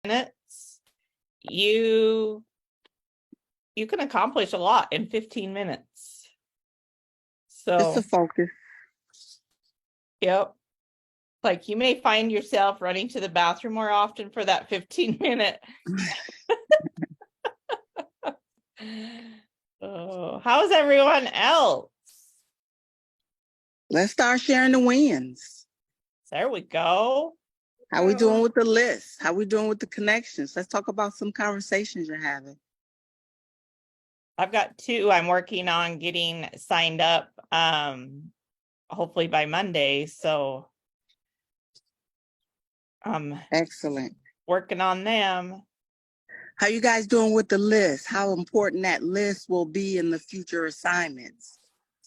minutes, you can accomplish a lot in 15 minutes. So Just to focus. Yep. Like you may find yourself running to the bathroom more often for that 15-minute. Oh, how's everyone else? Let's start sharing the wins. There we go. How we doing with the list? How we doing with the connections? Let's talk about some conversations you're having. I've got 2 I'm working on getting signed up, hopefully by Monday. So Excellent. Working on them. How you guys doing with the list? How important that list will be in the future assignments.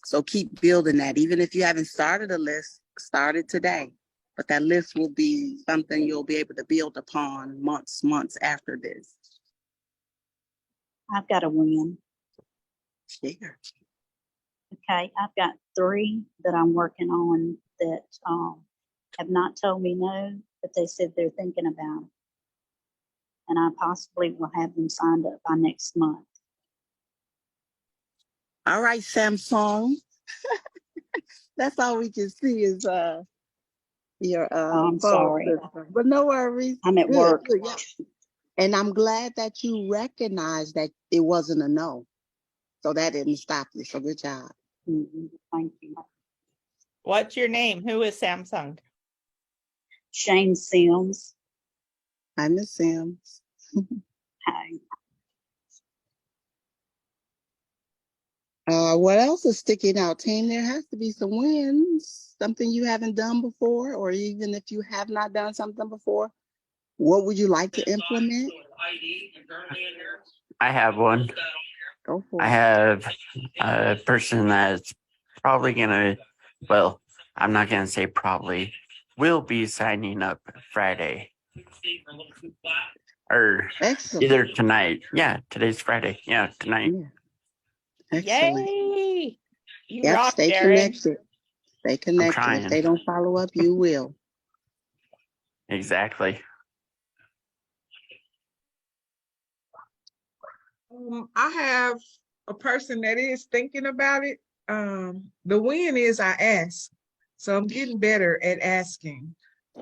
So keep building that. Even if you haven't started a list, start it today. But that list will be something you'll be able to build upon months after this. I've got a win. Share. Okay, I've got 3 that I'm working on that have not told me no, but they said they're thinking about it. And I possibly will have them signed up by next month. All right, Samsung. That's all we can see is your I'm sorry. But no worries. I'm at work. Good, yeah. And I'm glad that you recognize that it wasn't a no. So that didn't stop you. So good job. Mm-hmm. Thank you. What's your name? Who is Samsung? Shane Sims. Hi, Miss Sims. Hi. What else is sticking out, team? There has to be some wins, something you haven't done before, or even if you have not done something before, what would you like to implement? I have one. Go for I it. have a person that's probably gonna, well, I'm not gonna say probably, will be signing up Friday. Or Excellent. either tonight. Yeah, today's Friday. Yeah, tonight. Yeah. Excellent. Yay! You Yep, rock, stay Darren. connected. Stay I'm connected. trying. If they don't follow up, you will. Exactly. I have a person that is thinking about it. The win is I ask. So I'm getting better at asking.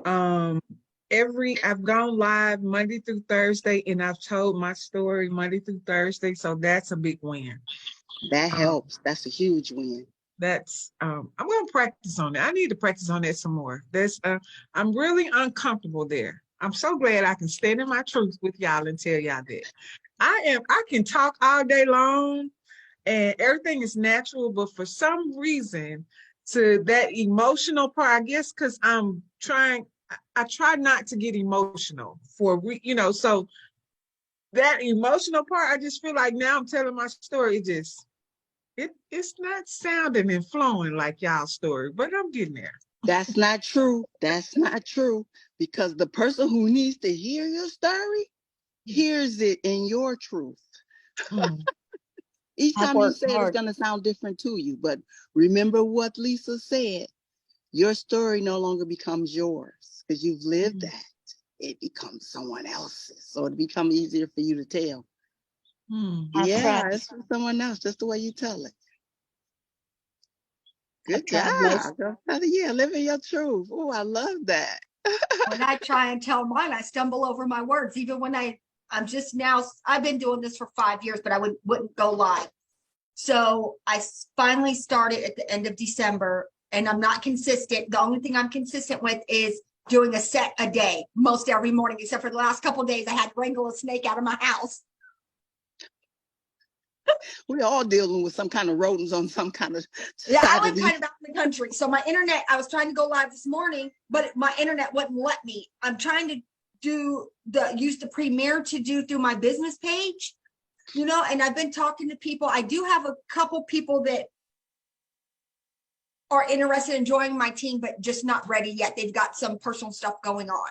I've gone live Monday through Thursday and I've told my story Monday through Thursday. So that's a big win. That helps. That's a huge win. That's I'm gonna practice on that. I need to practice on that some more. I'm really uncomfortable there. I'm so glad I can stand in my truth with y'all and tell y'all that. I can talk all day long and everything is natural, but for some reason to that emotional part, I guess because I try not to get emotional so that emotional part, I just feel like now I'm telling my story, it's not sounding and flowing like y'all's story, but I'm getting there. That's not true. That's not true. Because the person who needs to hear your story hears it in your truth. Each time you say it, it's going to sound different to you. But remember what Lisa said. Your story no longer becomes yours because you've lived that. It becomes someone else's. So it becomes easier for you to tell. Yeah, it's for someone else, just the way you tell it. Good job. Yeah, living your truth. Oh, I love that. When I try and tell mine, I stumble over my words. Even when I've been doing this for 5 years, but I wouldn't go live. So I finally started at the end of December, and I'm not consistent. The only thing I'm consistent with is doing a set a day, most every morning, except for the last couple of days I had to wrangle a snake out of my house. We're all dealing with some kind of rodents on some kind of I live kind of out in the country. So my internet, I was trying to go live this morning, but my internet wouldn't let me. I'm trying to use the Premiere to do through my business page, and I've been talking to people. I do have a couple people that are interested in joining my team, but just not ready yet. They've got some personal stuff going on.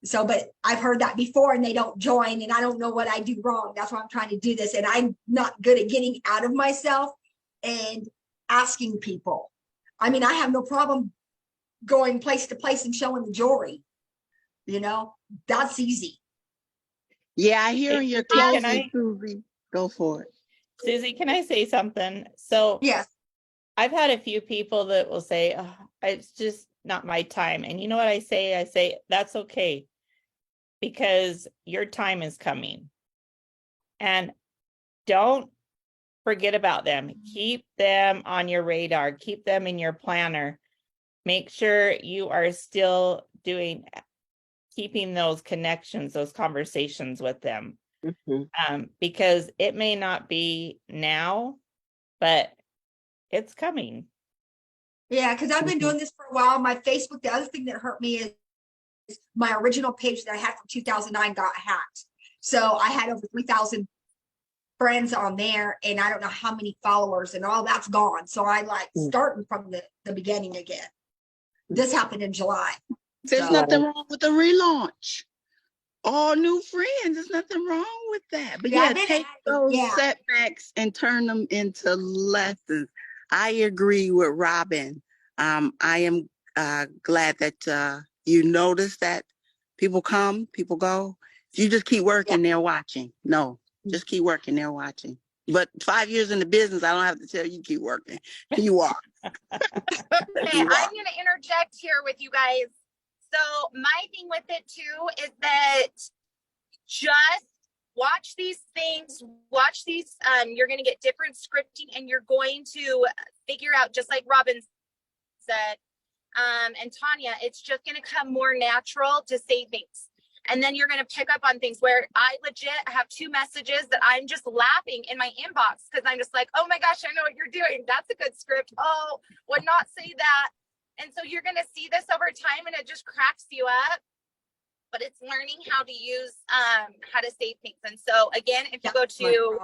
So, but I've heard that before and they don't join and I don't know what I do wrong. That's why I'm trying to do this. And I'm not good at getting out of myself and asking people. I mean, I have no problem going place to place and showing the jewelry. That's easy. Yeah, I hear Hey, you're Susie, can closing, I, Susie. Go for it. Susie, can I say something? So Yes. I've had a few people that will say, "Oh, it's just not my time." And you know what I say? I say, that's okay, because your time is coming. And don't forget about them. Keep them on your radar, keep them in your planner. Make sure you are still keeping those connections, those conversations with them. Because it may not be now, but it's coming. Yeah, because I've been doing this for a while. My Facebook, the other thing that hurt me is my original page that I had from 2009 got hacked. So I had over 3,000 friends on there, and I don't know how many followers, and all that's gone. So I like starting from the beginning again. This happened in July. There's So nothing wrong with the relaunch. All new friends. There's nothing wrong with that. But yeah, yeah, I've been take those yeah. setbacks and turn them into lessons. I agree with Robin. I am glad that you notice that people come, people go. If you just keep working, they're watching. No, just keep working, they're watching. But 5 years in the business, I don't have to tell you keep working. You are. Okay, You I'm are. going to interject here with you guys. So my thing with it too is that just watch these things, watch these, you're going to get different scripting and you're going to figure out, just like Robin said, and Tanya, it's just going to come more natural to say things. And then you're going to pick up on things where I legit have 2 messages that I'm just laughing in my inbox because I'm just like, oh my gosh, I know what you're doing. That's a good script. Oh, would not say that. And so you're going to see this over time and it just cracks you up. But it's learning how to use, how to say things. And so again, if you go to,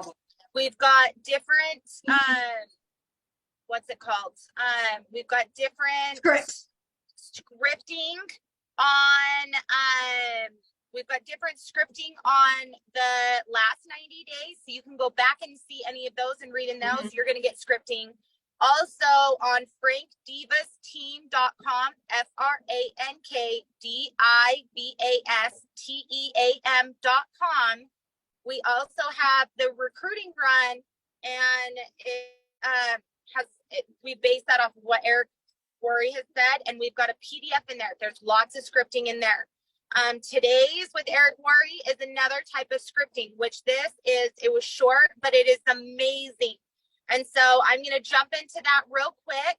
we've got different, what's it called? We've got different scripting on, we've got different scripting on the last 90 days. So you can go back and see any of those and read in those. You're going to get scripting. Also on frankdivasteam.com, frankdivasteam.com. We also have the recruiting run, and we base that off of what Eric Worre has said, and we've got a PDF in there. There's lots of scripting in there. Today's with Eric Worre is another type of scripting, which it was short, but it is amazing. And so I'm going to jump into that real quick.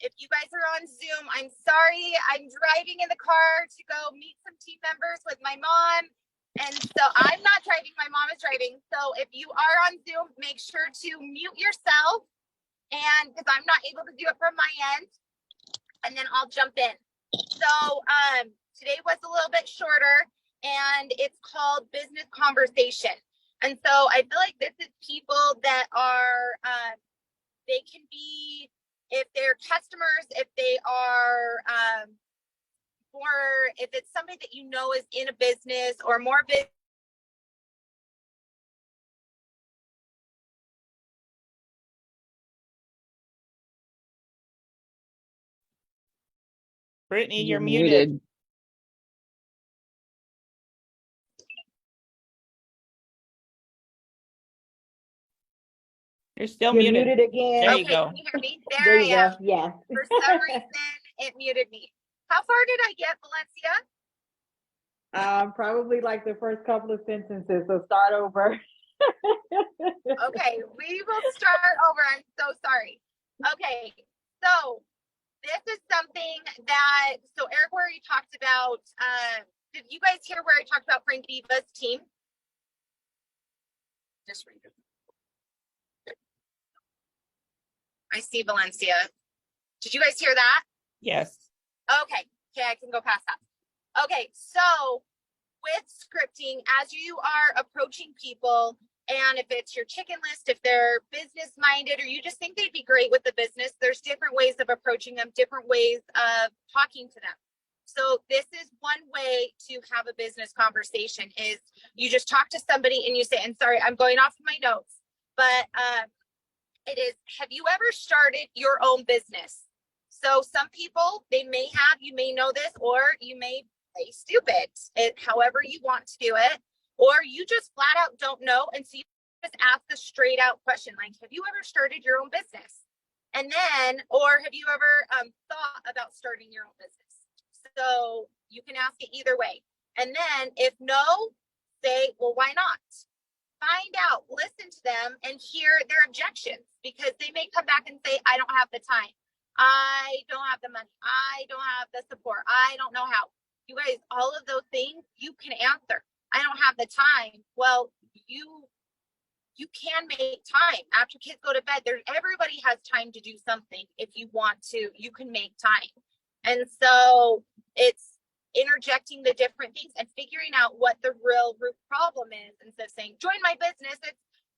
If you guys are on Zoom, I'm sorry. I'm driving in the car to go meet some team members with my mom. And so I'm not driving. My mom is driving. So if you are on Zoom, make sure to mute yourself. And because I'm not able to do it from my end. And then I'll jump in. So today was a little bit shorter. And it's called Business Conversation. And so I feel like this is people that are, they can be, if they're customers, if they are, or if it's somebody that you know is in a business or more business. Brittany, you're muted. You're still muted. again. There Okay, you go. can you hear me? There There I you am. go. Yeah. For some reason, it muted me. How far did I get, Valencia? Probably like the first couple of sentences. So start over. Okay, we will start over. I'm so sorry. Okay, so this is something that, so Eric Worre talked about, did you guys hear where I talked about Frank Diva's team? Just read it. I see Valencia. Did you guys hear that? Yes. Okay, I can go past that. Okay, so with scripting, as you are approaching people, and if it's your chicken list, if they're business minded, or you just think they'd be great with the business, there's different ways of approaching them, different ways of talking to them. So this is one way to have a business conversation is you just talk to somebody and you say, and sorry, I'm going off of my notes, but it is, have you ever started your own business? So some people, they may have, you may know this, or you may play stupid, however you want to do it. or you just flat out don't know. And so you just ask a straight out question, like, have you ever started your own business? And then, or have you ever thought about starting your own business? So you can ask it either way. And then if no, say, well, why not? Find out, listen to them, and hear their objections, because they may come back and say, I don't have the time. I don't have the money. I don't have the support. I don't know how. You guys, all of those things you can answer. I don't have the time. Well, you can make time after kids go to bed. Everybody has time to do something. If you want to, you can make time. And so it's interjecting the different things and figuring out what the real root problem is, instead of saying, join my business.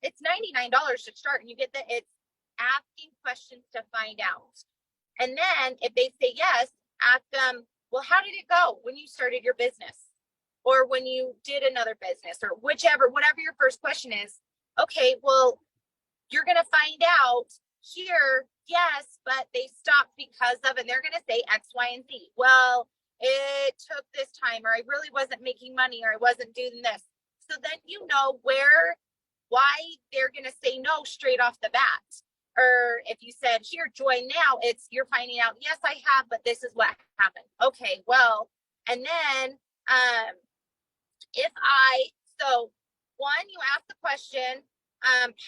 It's $99 to start, and you get it's asking questions to find out. And then if they say yes, ask them, well, how did it go when you started your business, or when you did another business, or whatever your first question is. Okay, well, you're going to find out here, yes, but they stopped because of, and they're going to say X, Y, and Z. Well, it took this time, or I really wasn't making money, or I wasn't doing this. So then you know why they're going to say no straight off the bat. Or if you said, here, join now, you're finding out, yes, I have, but this is what happened. Okay, well, and then so one, you ask the question,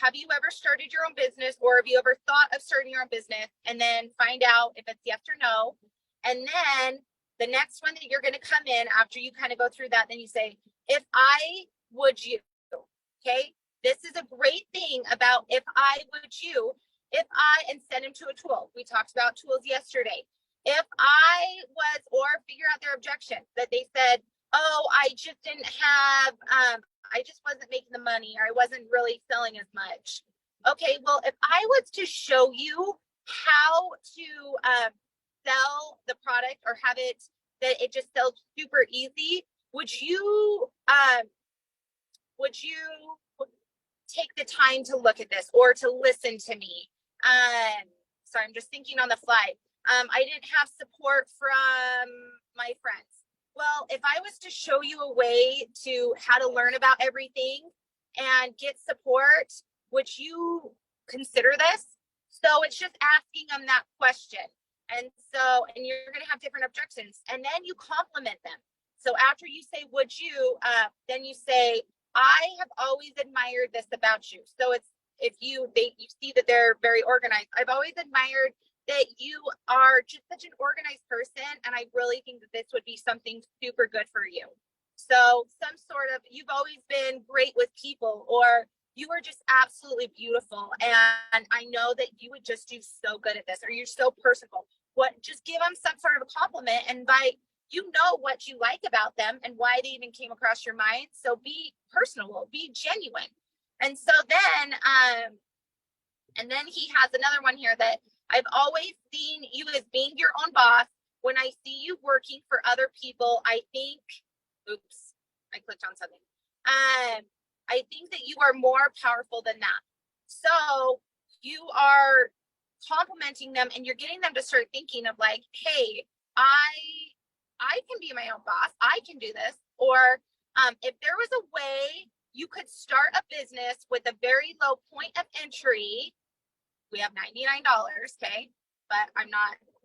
have you ever started your own business, or have you ever thought of starting your own business? And then find out if it's yes or no. And then the next one that you're going to come in after you kind of go through that, then you say, if I would you, okay? This is a great thing about if I would you, and send them to a tool. We talked about tools yesterday. If I was, or figure out their objection that they said, oh, I just didn't have, I just wasn't making the money, or I wasn't really selling as much. Okay, well, if I was to show you how to sell the product, or have it that it just sells super easy, would you take the time to look at this, or to listen to me? Sorry, I'm just thinking on the fly. I didn't have support from my friends. Well, if I was to show you a way to how to learn about everything and get support, would you consider this? So it's just asking them that question. And you're going to have different objections, and then you compliment them. So after you say, would you, then you say, I have always admired this about you. So if you see that they're very organized. I've always admired that you are just such an organized person, and I really think that this would be something super good for you. So some sort of, you've always been great with people, or you are just absolutely beautiful, and I know that you would just do so good at this, or you're so personable. Just give them some sort of a compliment, and you know what you like about them and why they even came across your mind. So be personable, be genuine. And so then, and then he has another one here that I've always seen you as being your own boss. When I see you working for other people, I think, oops, I clicked on something. I think that you are more powerful than that. So you are complimenting them, and you're getting them to start thinking of like, hey, I can be my own boss. I can do this. Or if there was a way you could start a business with a very low point of entry, we have $99, okay? But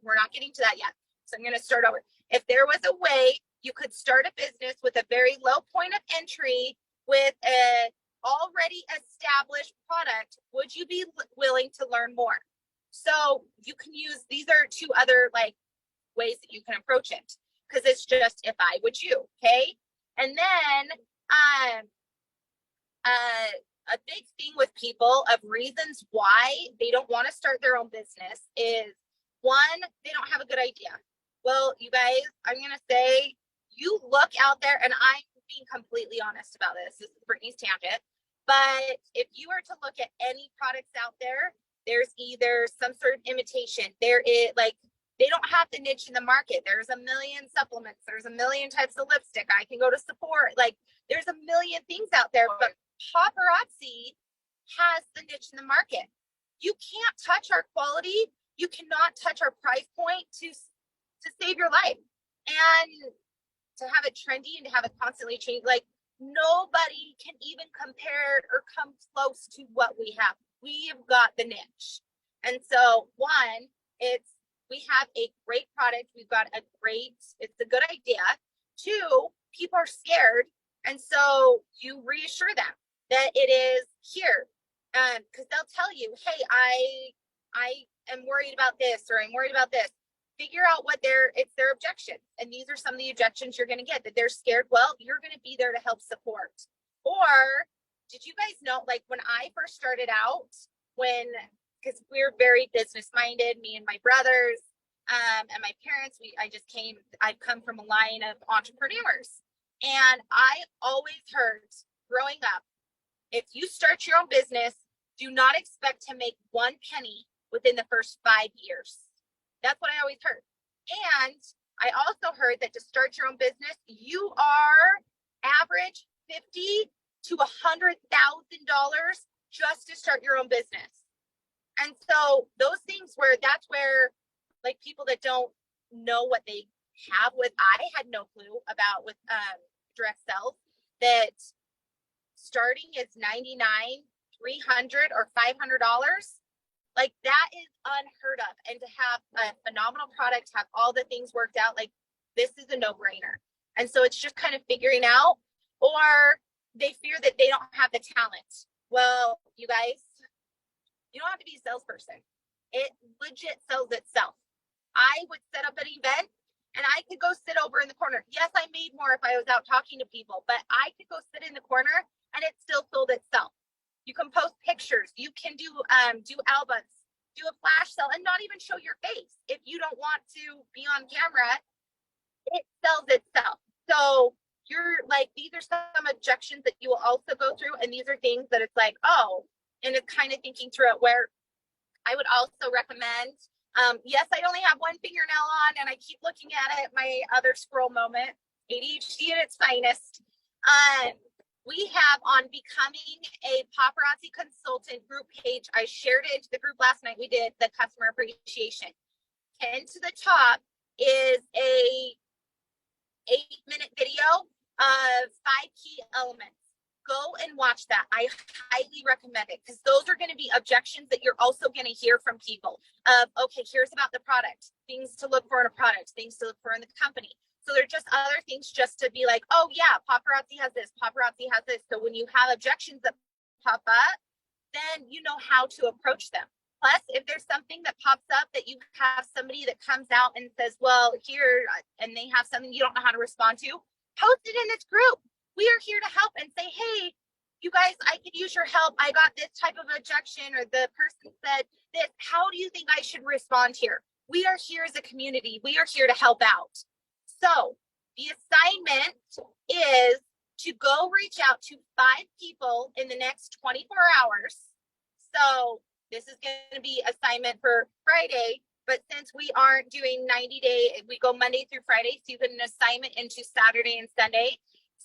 we're not getting to that yet. So I'm going to start over. If there was a way you could start a business with a very low point of entry with an already established product, would you be willing to learn more? So you can use, these are two other ways that you can approach it, because it's just, if I would you, okay? And then a big thing with people of reasons why they don't want to start their own business is, one, they don't have a good idea. Well, you guys, I'm going to say, you look out there, and I'm being completely honest about this. This is Brittany's tangent. But if you were to look at any products out there, there's either some sort of imitation. There is they don't have the niche in the market. There's a million supplements. There's a million types of lipstick. I can go to support. There's a million things out there, but paparazzi has the niche in the market. You can't touch our quality. You cannot touch our price point to save your life. And to have it trendy and to have it constantly change, nobody can even compare or come close to what we have. We have got the niche. And so one, we have a great product. We've got it's a good idea. Two, people are scared. And so you reassure them that it is here. Because they'll tell you, hey, I am worried about this, or I'm worried about this. Figure out what their objections. And these are some of the objections you're going to get, that they're scared. Well, you're going to be there to help support. Or did you guys know, like when I first started out, because we're very business minded, me and my brothers, and my parents, I've come from a line of entrepreneurs. And I always heard growing up, if you start your own business, do not expect to make 1 penny within the first 5 years. That's what I always heard. And I also heard that to start your own business, you are average $50,000 to $100,000 just to start your own business. And so those things that's where like people that don't know what they have I had no clue about with direct sales, that starting is $99, $300, or $500. Like that is unheard of. And to have a phenomenal product, have all the things worked out, like this is a no-brainer. And so it's just kind of figuring out, or they fear that they don't have the talent. Well, you guys, you don't have to be a salesperson. It legit sells itself. I would set up an event and I could go sit over in the corner. Yes, I made more if I was out talking to people, but I could go sit in the corner and it still sold itself. You can post pictures. You can do albums, do a flash sale, and not even show your face. If you don't want to be on camera, it sells itself. So you're like, these are some objections that you will also go through. And these are things that it's like, oh, and it's kind of thinking through it, where I would also recommend, yes, I only have one fingernail on and I keep looking at it, my other scroll moment, ADHD at its finest. We have on becoming a paparazzi consultant group page. I shared it into the group last night. We did the customer appreciation. Pinned to the top is a 8-minute video of 5 key elements. Go and watch that. I highly recommend it, because those are going to be objections that you're also going to hear from people of, okay, here's about the product, things to look for in a product, things to look for in the company. So they're just other things just to be like, oh yeah, paparazzi has this, paparazzi has this. So when you have objections that pop up, then you know how to approach them. Plus, if there's something that pops up that you have somebody that comes out and says, well, here, and they have something you don't know how to respond to, post it in this group. We are here to help and say, hey, you guys, I could use your help. I got this type of objection, or the person said this. How do you think I should respond here? We are here as a community. We are here to help out. So the assignment is to go reach out to 5 people in the next 24 hours. So this is going to be assignment for Friday, but since we aren't doing 90-day, we go Monday through Friday, so you put an assignment into Saturday and Sunday.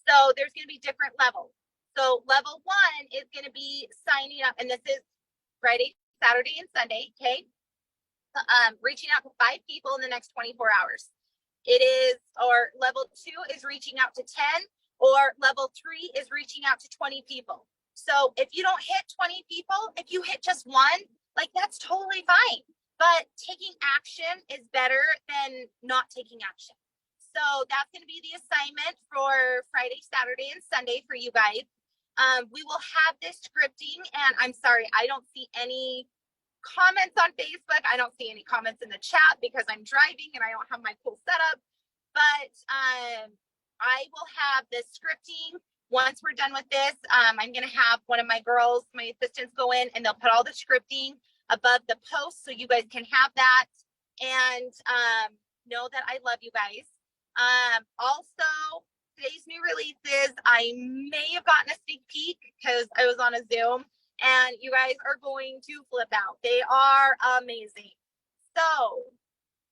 So there's going to be different levels. So level 1 is going to be signing up, and this is Friday, Saturday, and Sunday, okay? Reaching out to 5 people in the next 24 hours. Or level 2 is reaching out to 10, or level 3 is reaching out to 20 people. So if you don't hit 20 people, if you hit just 1, like that's totally fine. But taking action is better than not taking action. So that's going to be the assignment for Friday, Saturday, and Sunday for you guys. We will have this scripting, and I'm sorry, I don't see any comments on Facebook. I don't see any comments in the chat because I'm driving and I don't have my cool setup. But I will have the scripting once we're done with this. I'm going to have one of my girls, my assistants, go in and they'll put all the scripting above the post so you guys can have that, and know that I love you guys. Also, today's new releases, I may have gotten a sneak peek because I was on a Zoom, and you guys are going to flip out. They are amazing. So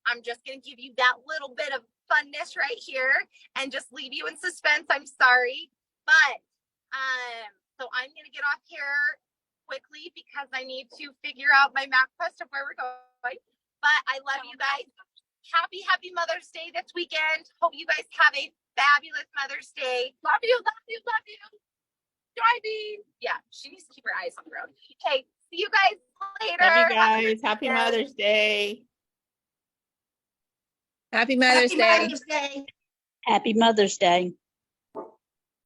I'm just going to give you that little bit of funness right here and just leave you in suspense. I'm sorry. But so I'm going to get off here quickly because I need to figure out my map quest of where we're going. But I love you guys. Happy Mother's Day this weekend. Hope you guys have a fabulous Mother's Day. Love you, love you, love you. Driving. Yeah, she needs to keep her eyes on the road. Okay, see you guys later. Love you Have a guys. great Happy weekend. Mother's Day. Happy Mother's Happy Day. Mother's Day. Happy Mother's Day.